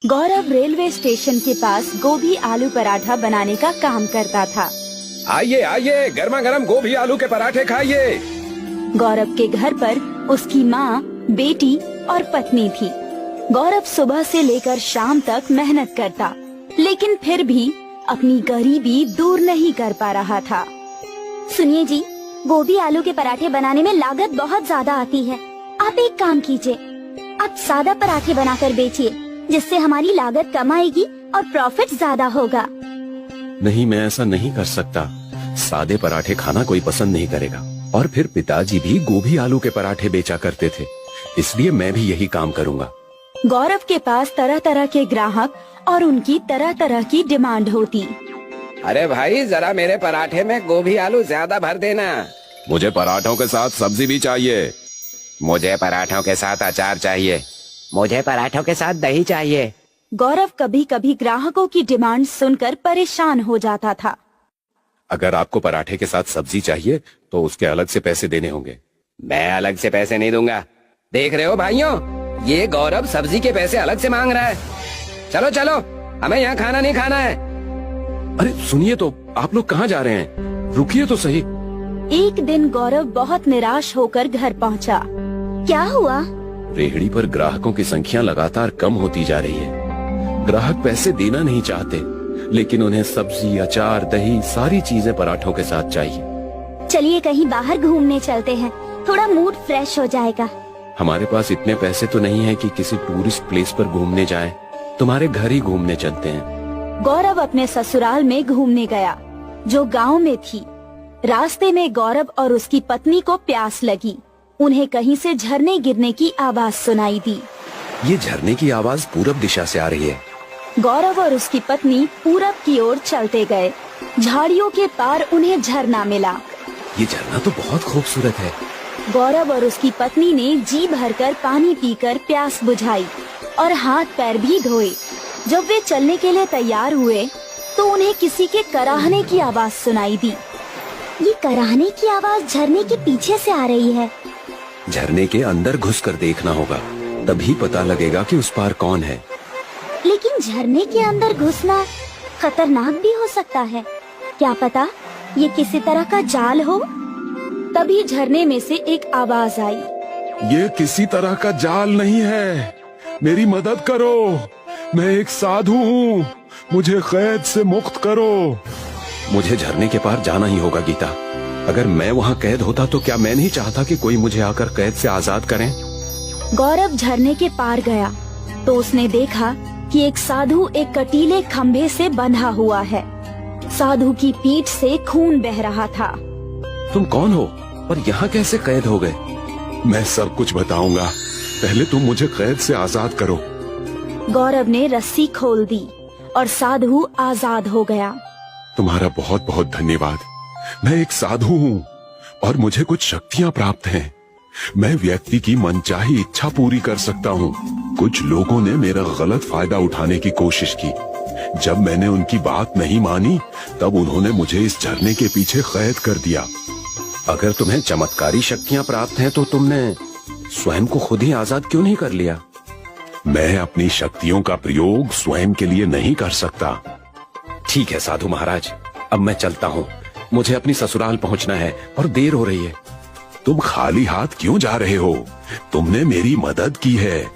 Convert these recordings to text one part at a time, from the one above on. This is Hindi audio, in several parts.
गौरव रेलवे स्टेशन के पास गोभी आलू पराठा बनाने का काम करता था। आइए आइए, गर्मा गर्म गोभी आलू के पराठे खाइए। गौरव के घर पर उसकी माँ, बेटी और पत्नी थी। गौरव सुबह से लेकर शाम तक मेहनत करता, लेकिन फिर भी अपनी गरीबी दूर नहीं कर पा रहा था। सुनिए जी, गोभी आलू के पराठे बनाने में लागत बहुत ज्यादा आती है। आप एक काम कीजिए, आप सादा पराठे बनाकर बेचिए, जिससे हमारी लागत कम आएगी और प्रॉफिट ज्यादा होगा। नहीं, मैं ऐसा नहीं कर सकता। सादे पराठे खाना कोई पसंद नहीं करेगा। और फिर पिताजी भी गोभी आलू के पराठे बेचा करते थे, इसलिए मैं भी यही काम करूँगा। गौरव के पास तरह तरह के ग्राहक और उनकी तरह तरह की डिमांड होती। अरे भाई, जरा मेरे पराठे में गोभी आलू ज्यादा भर देना। मुझे पराठों के साथ सब्जी भी चाहिए। मुझे पराठों के साथ अचार चाहिए। मुझे पराठों के साथ दही चाहिए। गौरव कभी कभी ग्राहकों की डिमांड सुनकर परेशान हो जाता था। अगर आपको पराठे के साथ सब्जी चाहिए तो उसके अलग से पैसे देने होंगे। मैं अलग से पैसे नहीं दूंगा। देख रहे हो भाइयों, ये गौरव सब्जी के पैसे अलग से मांग रहा है। चलो चलो, हमें यहाँ खाना नहीं खाना है। अरे सुनिए तो, आप लोग कहाँ जा रहे हैं? रुकिए तो सही। एक दिन गौरव बहुत निराश होकर घर पहुँचा। क्या हुआ? रेहड़ी पर ग्राहकों की संख्या लगातार कम होती जा रही है। ग्राहक पैसे देना नहीं चाहते, लेकिन उन्हें सब्जी, अचार, दही, सारी चीजें पराठों के साथ चाहिए। चलिए कहीं बाहर घूमने चलते हैं, थोड़ा मूड फ्रेश हो जाएगा। हमारे पास इतने पैसे तो नहीं है कि किसी टूरिस्ट प्लेस पर घूमने जाएं। तुम्हारे घर ही घूमने चलते हैं। गौरव अपने ससुराल में घूमने गया, जो गांव में थी। रास्ते में गौरव और उसकी पत्नी को प्यास लगी। उन्हें कहीं से झरने गिरने की आवाज सुनाई दी। ये झरने की आवाज पूरब दिशा से आ रही है। गौरव और उसकी पत्नी पूरब की ओर चलते गए। झाड़ियों के पार उन्हें झरना मिला। ये झरना तो बहुत खूबसूरत है। गौरव और उसकी पत्नी ने जी भरकर पानी पीकर प्यास बुझाई और हाथ पैर भी धोए। जब वे चलने के लिए तैयार हुए तो उन्हें किसी के कराहने की आवाज सुनाई दी। ये कराहने की आवाज झरने के पीछे से आ रही है। झरने के अंदर घुसकर देखना होगा, तभी पता लगेगा कि उस पार कौन है। लेकिन झरने के अंदर घुसना खतरनाक भी हो सकता है। क्या पता ये किसी तरह का जाल हो। तभी झरने में से एक आवाज आई। ये किसी तरह का जाल नहीं है, मेरी मदद करो। मैं एक साधु हूँ, मुझे कैद से मुक्त करो। मुझे झरने के पार जाना ही होगा गीता। अगर मैं वहाँ कैद होता तो क्या मैं नहीं चाहता कि कोई मुझे आकर कैद से आजाद करें? गौरव झरने के पार गया तो उसने देखा कि एक साधु एक कटीले खम्भे से बंधा हुआ है। साधु की पीठ से खून बह रहा था। तुम कौन हो और यहाँ कैसे कैद हो गए? मैं सब कुछ बताऊंगा, पहले तुम मुझे कैद से आजाद करो। गौरव ने रस्सी खोल दी और साधु आजाद हो गया। तुम्हारा बहुत बहुत धन्यवाद। मैं एक साधु हूँ और मुझे कुछ शक्तियाँ प्राप्त हैं। मैं व्यक्ति की मनचाही इच्छा पूरी कर सकता हूँ। कुछ लोगों ने मेरा गलत फायदा उठाने की कोशिश की। जब मैंने उनकी बात नहीं मानी, तब उन्होंने मुझे इस झरने के पीछे कैद कर दिया। अगर तुम्हें चमत्कारी शक्तियाँ प्राप्त हैं, तो तुमने स्वयं को खुद ही आजाद क्यों नहीं कर लिया? मैं अपनी शक्तियों का प्रयोग स्वयं के लिए नहीं कर सकता। ठीक है साधु महाराज, अब मैं चलता हूँ। मुझे अपनी ससुराल पहुँचना है और देर हो रही है। तुम खाली हाथ क्यों जा रहे हो? तुमने मेरी मदद की है,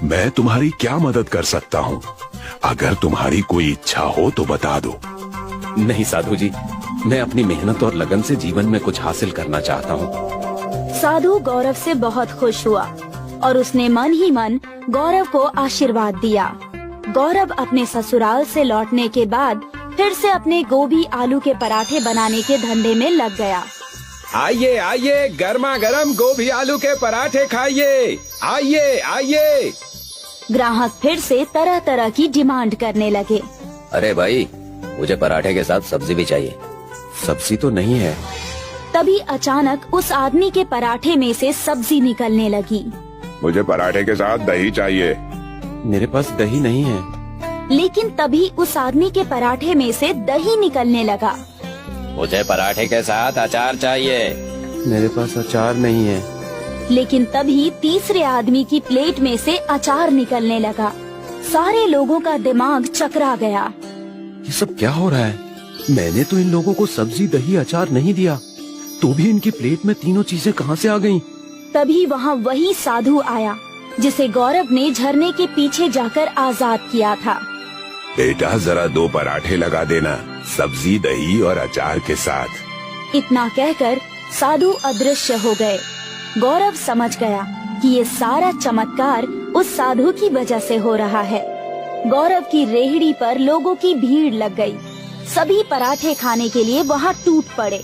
मैं तुम्हारी क्या मदद कर सकता हूँ? अगर तुम्हारी कोई इच्छा हो तो बता दो। नहीं साधु जी, मैं अपनी मेहनत और लगन से जीवन में कुछ हासिल करना चाहता हूँ। साधु गौरव से बहुत खुश हुआ और उसने मन ही मन गौरव को आशीर्वाद दिया। गौरव अपने ससुराल से लौटने के बाद फिर से अपने गोभी आलू के पराठे बनाने के धंधे में लग गया। आइए आइए, गर्मा गर्म गोभी आलू के पराठे खाइए। आइए आइए। ग्राहक फिर से तरह तरह की डिमांड करने लगे। अरे भाई, मुझे पराठे के साथ सब्जी भी चाहिए। सब्जी तो नहीं है। तभी अचानक उस आदमी के पराठे में से सब्जी निकलने लगी। मुझे पराठे के साथ दही चाहिए। मेरे पास दही नहीं है। लेकिन तभी उस आदमी के पराठे में से दही निकलने लगा। मुझे पराठे के साथ अचार चाहिए। मेरे पास अचार नहीं है। लेकिन तभी तीसरे आदमी की प्लेट में से अचार निकलने लगा। सारे लोगों का दिमाग चकरा गया। ये सब क्या हो रहा है? मैंने तो इन लोगों को सब्जी, दही, अचार नहीं दिया, तो भी इनकी प्लेट में तीनों चीजें कहाँ से आ गईं? तभी वहाँ वही साधु आया जिसे गौरव ने झरने के पीछे जाकर आजाद किया था। बेटा जरा 2 पराठे लगा देना, सब्जी, दही और अचार के साथ। इतना कहकर साधु अदृश्य हो गए। गौरव समझ गया कि ये सारा चमत्कार उस साधु की वजह से हो रहा है। गौरव की रेहड़ी पर लोगों की भीड़ लग गई। सभी पराठे खाने के लिए वहाँ टूट पड़े।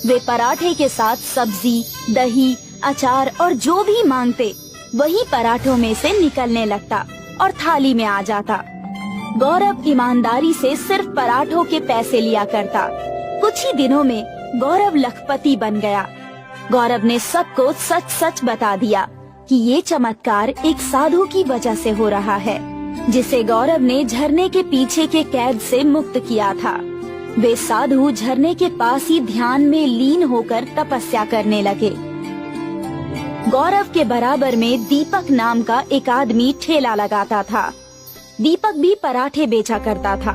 वे पराठे के साथ सब्जी, दही, अचार और जो भी मांगते वही पराठों में से निकलने लगता और थाली में आ जाता। गौरव ईमानदारी से सिर्फ पराठों के पैसे लिया करता। कुछ ही दिनों में गौरव लखपति बन गया। गौरव ने सबको सच सच बता दिया कि ये चमत्कार एक साधु की वजह से हो रहा है, जिसे गौरव ने झरने के पीछे के कैद से मुक्त किया था। वे साधु झरने के पास ही ध्यान में लीन होकर तपस्या करने लगे। गौरव के बराबर में दीपक नाम का एक आदमी ठेला लगाता था। दीपक भी पराठे बेचा करता था।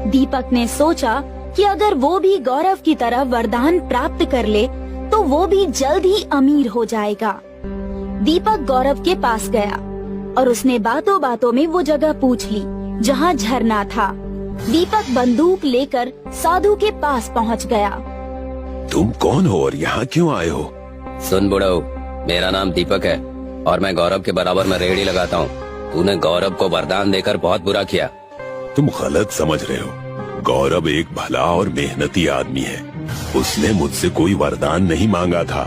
दीपक ने सोचा कि अगर वो भी गौरव की तरह वरदान प्राप्त कर ले तो वो भी जल्द ही अमीर हो जाएगा। दीपक गौरव के पास गया और उसने बातों बातों में वो जगह पूछ ली जहाँ झरना था। दीपक बंदूक लेकर साधु के पास पहुँच गया। तुम कौन हो और यहाँ क्यों आए हो? सुन बुढ़ऊ, मेरा नाम दीपक है और मैं गौरव के बराबर में रेहड़ी लगाता हूँ। तूने गौरव को वरदान देकर बहुत बुरा किया। तुम गलत समझ रहे हो। गौरव एक भला और मेहनती आदमी है। उसने मुझसे कोई वरदान नहीं मांगा था।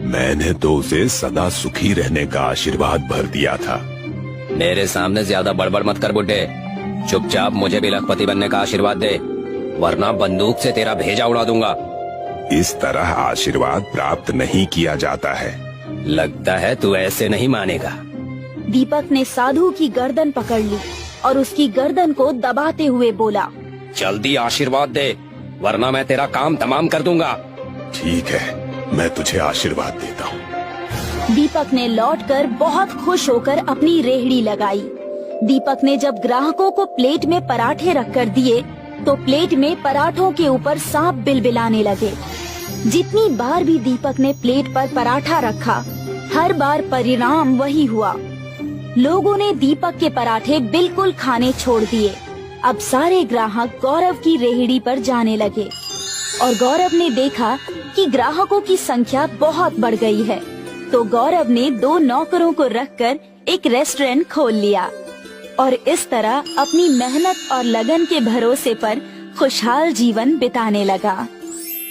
मैंने तो उसे सदा सुखी रहने का आशीर्वाद भर दिया था। मेरे सामने ज्यादा बड़बड़ मत कर बुड्ढे। चुपचाप मुझे भी लखपति बनने का आशीर्वाद दे, वरना बंदूक से तेरा भेजा उड़ा दूंगा। इस तरह आशीर्वाद प्राप्त नहीं किया जाता है। लगता है तू ऐसे नहीं मानेगा। दीपक ने साधु की गर्दन पकड़ ली और उसकी गर्दन को दबाते हुए बोला, जल्दी आशीर्वाद दे, वरना मैं तेरा काम तमाम कर दूंगा। ठीक है, मैं तुझे आशीर्वाद देता हूँ। दीपक ने लौटकर बहुत खुश होकर अपनी रेहड़ी लगाई। दीपक ने जब ग्राहकों को प्लेट में पराठे रखकर दिए तो प्लेट में पराठों के ऊपर सांप बिलबिलाने लगे। जितनी बार भी दीपक ने प्लेट पर पराठा रखा, हर बार परिणाम वही हुआ। लोगों ने दीपक के पराठे बिल्कुल खाने छोड़ दिए। अब सारे ग्राहक गौरव की रेहड़ी पर जाने लगे और गौरव ने देखा कि ग्राहकों की संख्या बहुत बढ़ गई है, तो गौरव ने 2 नौकरों को रखकर एक रेस्टोरेंट खोल लिया और इस तरह अपनी मेहनत और लगन के भरोसे पर खुशहाल जीवन बिताने लगा।